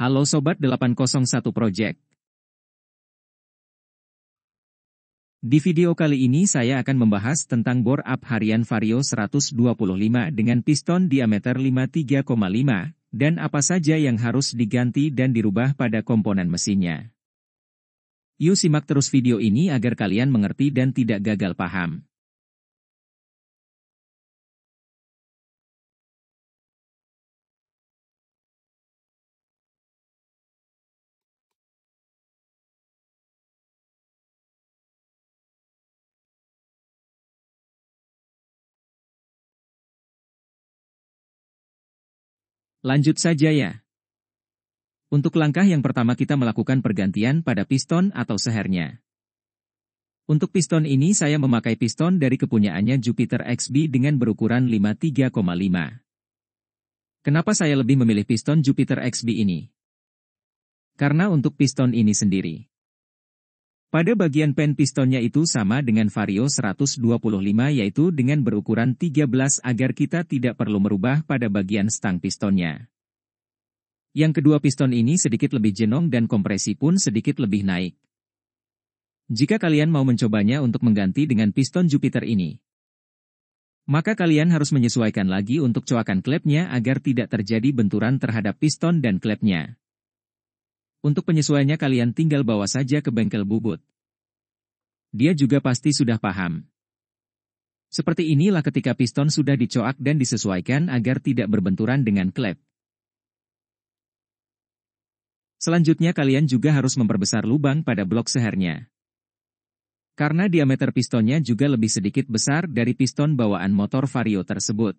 Halo Sobat 801 Project. Di video kali ini saya akan membahas tentang bore up harian Vario 125 dengan piston diameter 53,5, dan apa saja yang harus diganti dan dirubah pada komponen mesinnya. Yuk simak terus video ini agar kalian mengerti dan tidak gagal paham. Lanjut saja ya. Untuk langkah yang pertama kita melakukan pergantian pada piston atau sehernya. Untuk piston ini saya memakai piston dari kepunyaannya Jupiter XB dengan berukuran 53,5. Kenapa saya lebih memilih piston Jupiter XB ini? Karena untuk piston ini sendiri, pada bagian pen pistonnya itu sama dengan Vario 125 yaitu dengan berukuran 13 agar kita tidak perlu merubah pada bagian stang pistonnya. Yang kedua piston ini sedikit lebih jenong dan kompresi pun sedikit lebih naik. Jika kalian mau mencobanya untuk mengganti dengan piston Jupiter ini, maka kalian harus menyesuaikan lagi untuk coakan klepnya agar tidak terjadi benturan terhadap piston dan klepnya. Untuk penyesuaiannya kalian tinggal bawa saja ke bengkel bubut. Dia juga pasti sudah paham. Seperti inilah ketika piston sudah dicoak dan disesuaikan agar tidak berbenturan dengan klep. Selanjutnya kalian juga harus memperbesar lubang pada blok sehernya. Karena diameter pistonnya juga lebih sedikit besar dari piston bawaan motor Vario tersebut.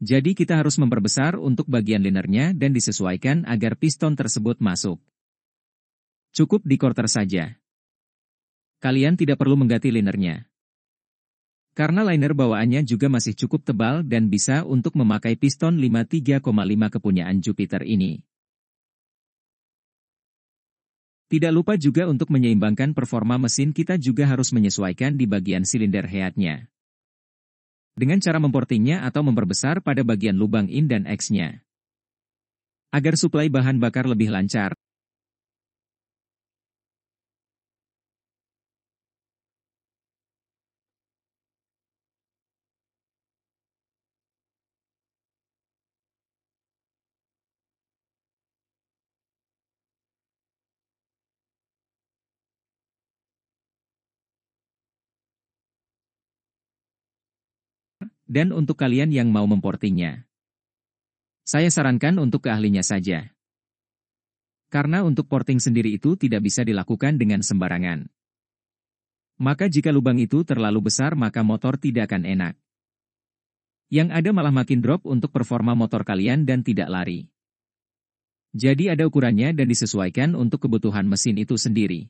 Jadi kita harus memperbesar untuk bagian linernya dan disesuaikan agar piston tersebut masuk. Cukup di quarter saja. Kalian tidak perlu mengganti linernya. Karena liner bawaannya juga masih cukup tebal dan bisa untuk memakai piston 53,5 kepunyaan Jupiter ini. Tidak lupa juga untuk menyeimbangkan performa mesin kita juga harus menyesuaikan di bagian silinder headnya. Dengan cara memportingnya atau memperbesar pada bagian lubang in dan X-nya. Agar suplai bahan bakar lebih lancar. Dan untuk kalian yang mau memportingnya, saya sarankan untuk ke ahlinya saja. Karena untuk porting sendiri itu tidak bisa dilakukan dengan sembarangan. Maka jika lubang itu terlalu besar maka motor tidak akan enak. Yang ada malah makin drop untuk performa motor kalian dan tidak lari. Jadi ada ukurannya dan disesuaikan untuk kebutuhan mesin itu sendiri.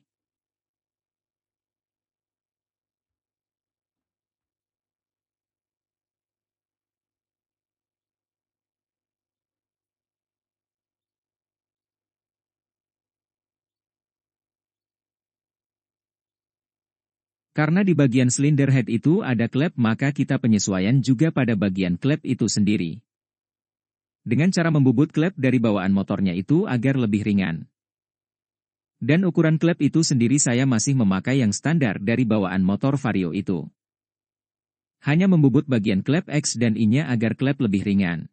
Karena di bagian silinder head itu ada klep maka kita penyesuaian juga pada bagian klep itu sendiri. Dengan cara membubut klep dari bawaan motornya itu agar lebih ringan. Dan ukuran klep itu sendiri saya masih memakai yang standar dari bawaan motor Vario itu. Hanya membubut bagian klep X dan I-nya agar klep lebih ringan.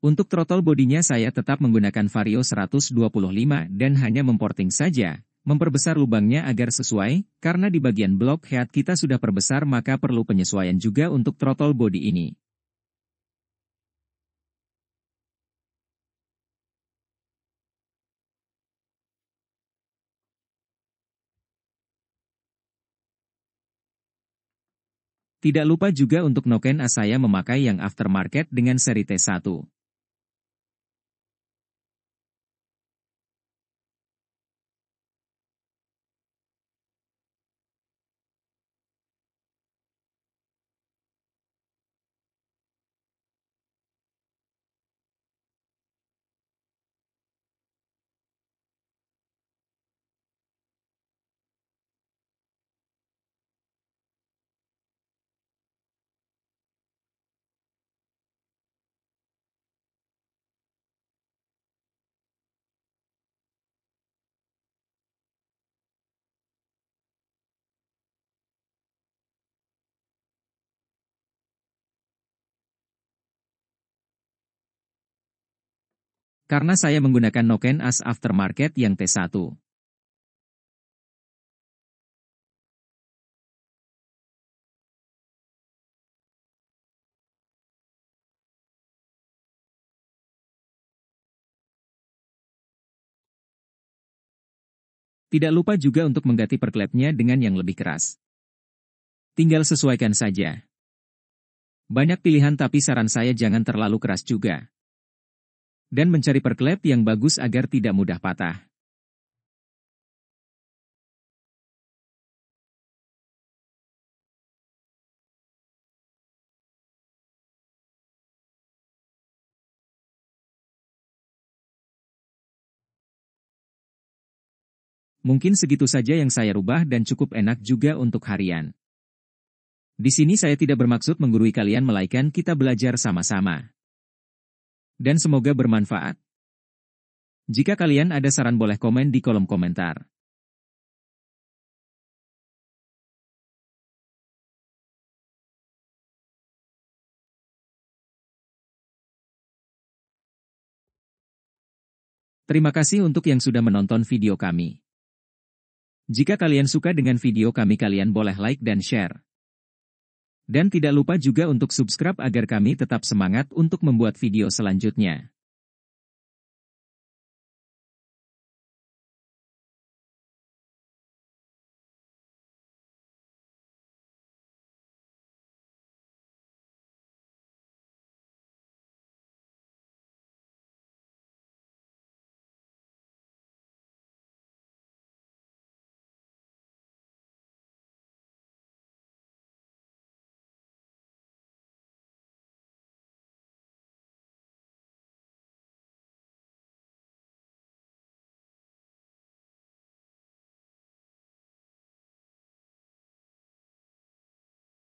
Untuk throttle bodinya saya tetap menggunakan Vario 125 dan hanya memporting saja, memperbesar lubangnya agar sesuai, karena di bagian blok head kita sudah perbesar maka perlu penyesuaian juga untuk throttle body ini. Tidak lupa juga untuk Noken As saya memakai yang aftermarket dengan seri T1. Karena saya menggunakan Noken As aftermarket yang T1. Tidak lupa juga untuk mengganti perklepnya dengan yang lebih keras. Tinggal sesuaikan saja. Banyak pilihan tapi saran saya jangan terlalu keras juga. Dan mencari perklep yang bagus agar tidak mudah patah. Mungkin segitu saja yang saya rubah dan cukup enak juga untuk harian. Di sini saya tidak bermaksud menggurui kalian melainkan kita belajar sama-sama. Dan semoga bermanfaat. Jika kalian ada saran boleh komen di kolom komentar. Terima kasih untuk yang sudah menonton video kami. Jika kalian suka dengan video kami kalian boleh like dan share. Dan tidak lupa juga untuk subscribe agar kami tetap semangat untuk membuat video selanjutnya.